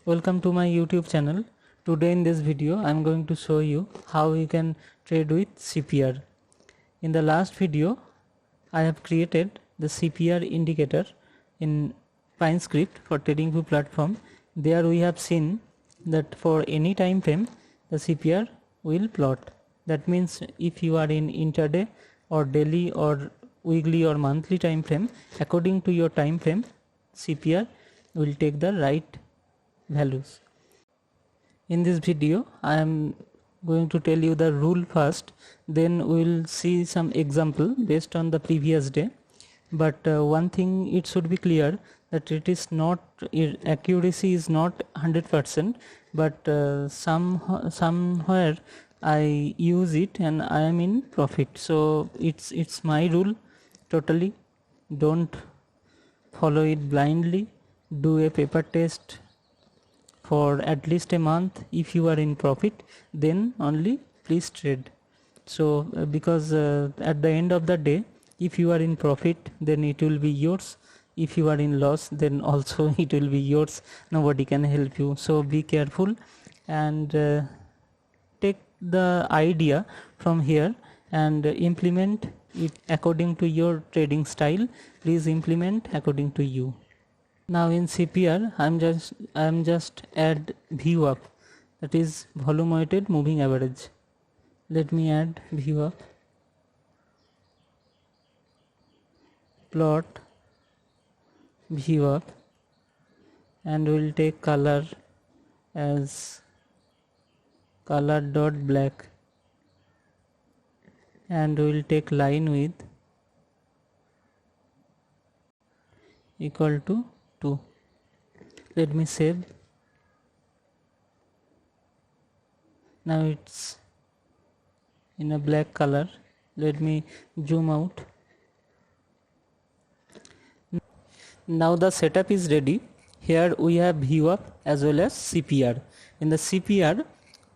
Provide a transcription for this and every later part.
Welcome to my YouTube channel. Today in this video I am going to show you how you can trade with CPR. In the last video I have created the CPR indicator in PineScript for TradingView platform. There we have seen that for any time frame the CPR will plot. That means if you are in intraday or daily or weekly or monthly time frame, according to your time frame CPR will take the right values. In this video I am going to tell you the rule first, then we will see some example based on the previous day. But one thing it should be clear that it is not, accuracy is not 100%, but somewhere I use it and I am in profit. So it's my rule totally. Don't follow it blindly. Do a paper test for at least a month. If you are in profit, then only please trade. So because at the end of the day, if you are in profit, then it will be yours. If you are in loss, then also it will be yours. Nobody can help you. So be careful and take the idea from here and implement it according to your trading style. Please implement according to you. Now in CPR I am just add VWAP, that is volume weighted moving average. Let me add VWAP, plot VWAP, and we'll take color as color dot black, and we'll take line width equal to 2. Let me save. Now it's in a black color. Let me zoom out. Now the setup is ready. Here we have VWAP as well as CPR. In the CPR,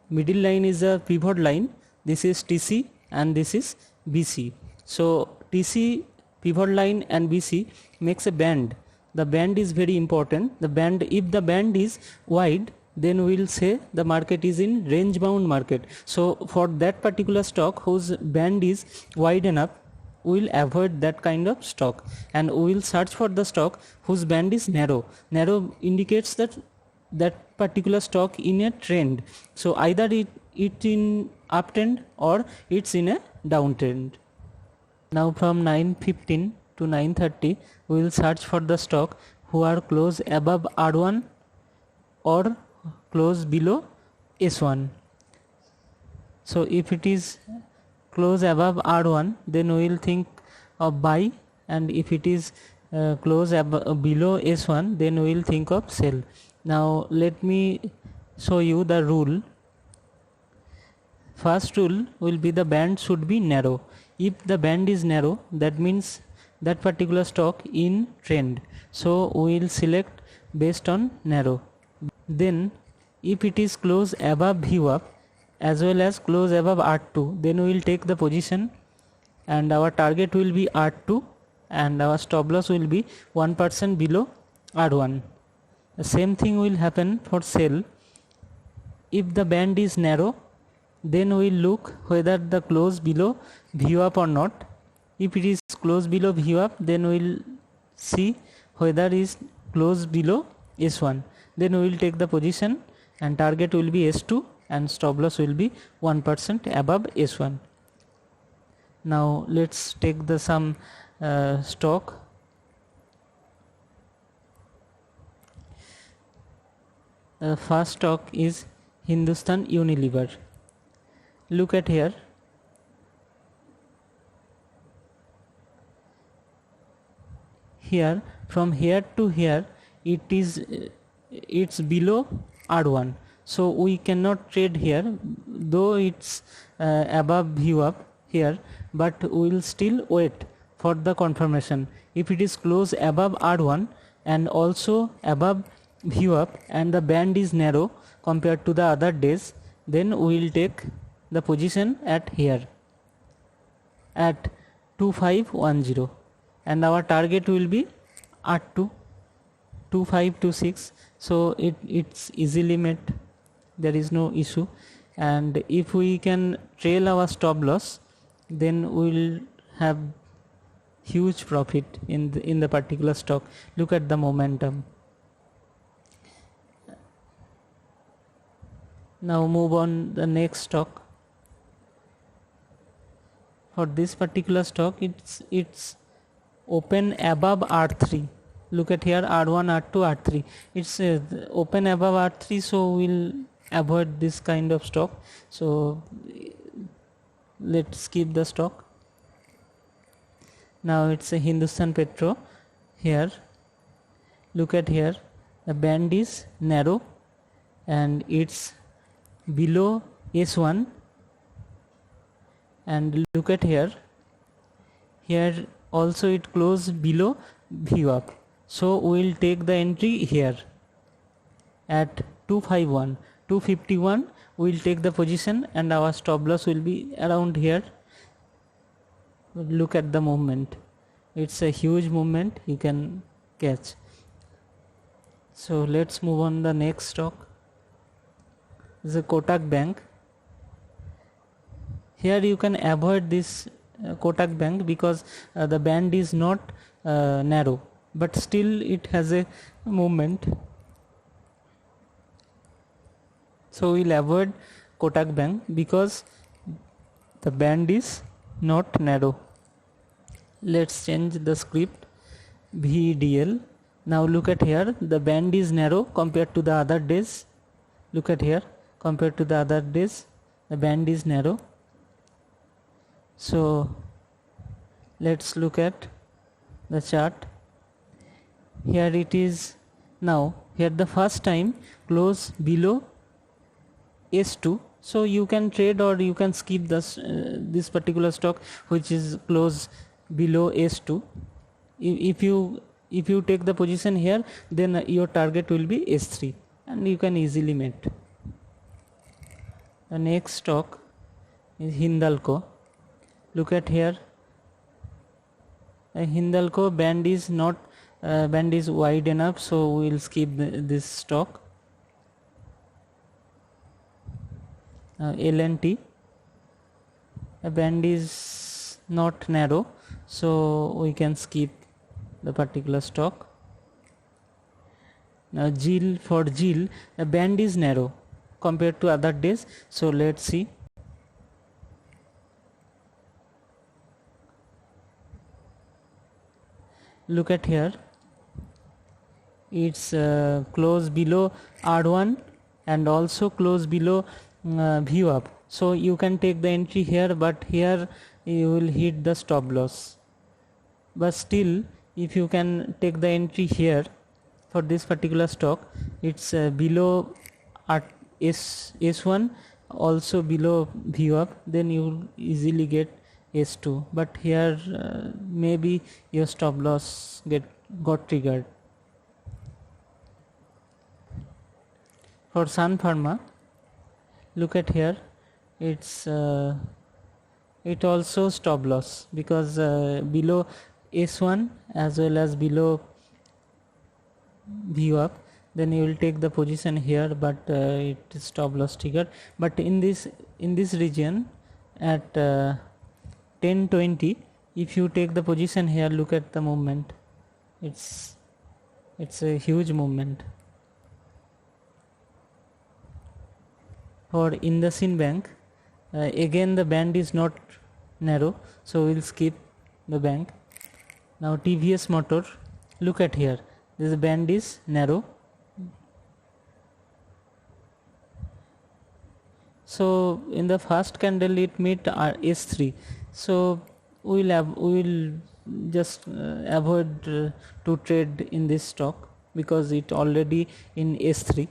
middle line is a pivot line. This is TC and this is BC. So TC, pivot line and BC makes a band. The band is very important. The band, if the band is wide, then we will say the market is in range bound market. So for that particular stock whose band is wide enough, we will avoid that kind of stock and we will search for the stock whose band is narrow. Narrow indicates that that particular stock in a trend. So either it in uptrend or it's in a downtrend. Now from 9:15 to 9:30 we will search for the stock who are close above R1 or close below S1. So if it is close above R1, then we will think of buy, and if it is close below S1, then we will think of sell. Now let me show you the rule. First rule will be the band should be narrow. If the band is narrow, that means that particular stock in trend. So we will select based on narrow. Then if it is close above VWAP as well as close above R2, then we will take the position and our target will be R2 and our stop loss will be 1% below R1. The same thing will happen for sell. If the band is narrow, then we will look whether the close below VWAP or not. If it is close below VWAP, then we will see whether it is close below S1. Then we will take the position and target will be S2 and stop loss will be 1% above S1. Now let's take the some stock. The first stock is Hindustan Unilever. Look at here. Here from here to here it's below R1, so we cannot trade here, though it's above VWAP here, but we will still wait for the confirmation. If it is close above R1 and also above VWAP and the band is narrow compared to the other days, then we will take the position at here at 2510 and our target will be R2 2526, so it's easily met, there is no issue. And if we can trail our stop loss, then we'll have huge profit in the particular stock. Look at the momentum. Now move on the next stock. For this particular stock, it's open above R3. Look at here, R1, R2, R3. It's open above R3, so we'll avoid this kind of stock. So let's skip the stock. Now it's a Hindustan Petro. Here, look at here, the band is narrow and it's below S1. And look at here also it closed below VWAP. So we'll take the entry here at 251, 251. We'll take the position and our stop loss will be around here. Look at the movement, it's a huge movement you can catch. So let's move on the next stock. This is Kotak Bank. Here you can avoid this Kotak Bank because the band is not narrow, but still it has a movement. So we'll avoid Kotak Bank because the band is not narrow. Let's change the script, VDL. Now look at here, the band is narrow compared to the other days. Look at here, compared to the other days, the band is narrow. So let's look at the chart. Here it is. Now here the first time close below S2, so you can trade or you can skip this particular stock which is close below S2. If you take the position here, then your target will be S3 and you can easily meet. The next stock is Hindalco. Look at here, Hindalco band is not band is wide enough, so we will skip this stock. L&T, a band is not narrow, so we can skip the particular stock. Now GIL, for GIL, the band is narrow compared to other days, so let's see. Look at here, it's close below R1 and also close below VWAP. So you can take the entry here, but here you will hit the stop loss. But still, if you can take the entry here for this particular stock, it's below S1, also below VWAP, then you will easily get S2. But here maybe your stop loss got triggered. For Sun Pharma, look at here, it's it also stop loss because below S1 as well as below VWAP, then you will take the position here, but it is stop loss triggered. But in this region at 1020, if you take the position here, look at the movement, it's a huge movement. For IndusInd Bank, again the band is not narrow, so we'll skip the bank. Now TVS Motor, look at here, this band is narrow, so in the first candle it meet S3, so we will just avoid to trade in this stock because it already in S3.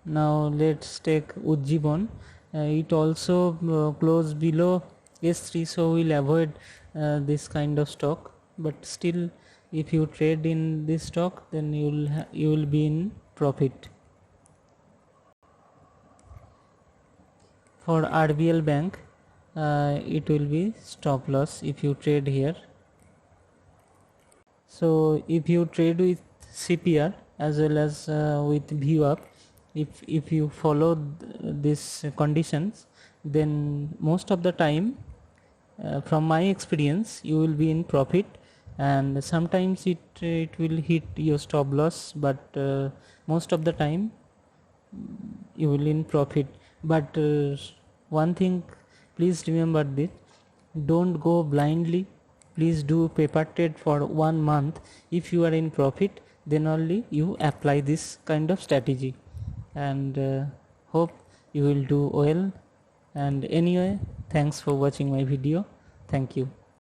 Now let's take Ujjibon, it also closed below S3, so we'll avoid this kind of stock. But still, if you trade in this stock, then you will be in profit. For RBL Bank, it will be stop loss if you trade here. So if you trade with CPR as well as with VWAP, if you follow these conditions, then most of the time, from my experience, you will be in profit. And sometimes it will hit your stop loss, but most of the time you will in profit. But one thing, please remember this: don't go blindly. Please do paper trade for 1 month. If you are in profit, then only you apply this kind of strategy. And hope you will do well. And anyway, thanks for watching my video. Thank you.